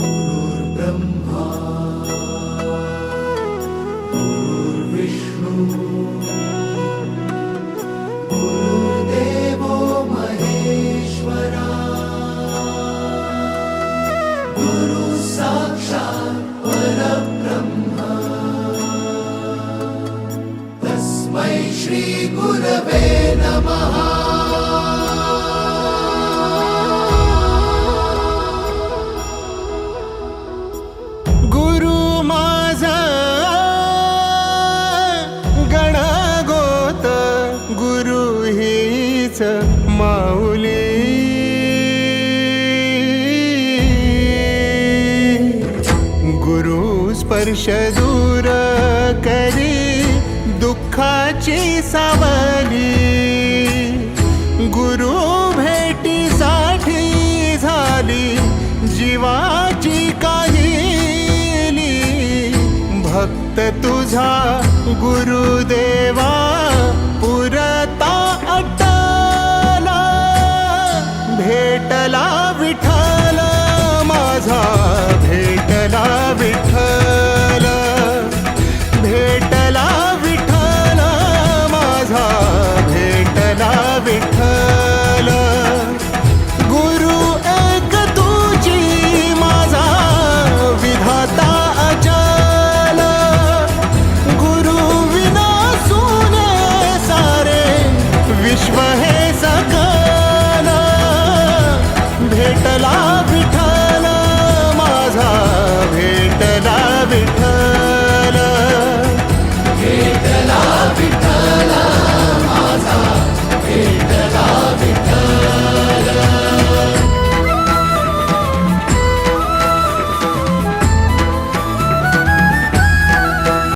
गुरुर्ब्रह्मा गुरुर्विष्णू गुरुर्देवो महेश्वरा गुरु साक्षात् परब्रह्म तस्मै श्री गुरवे नमः। गुरु माझा गणगोत गुरु हीच माऊली गुरु स्पर्श दूर करी दुःखाची सावली गुरु भेटीसाठी झाली जीवाची काहिली भक्त तुझा गुरुदेवा पुरता अट्टला भेटला विठ्ठल माझा भेटला विठ्ठल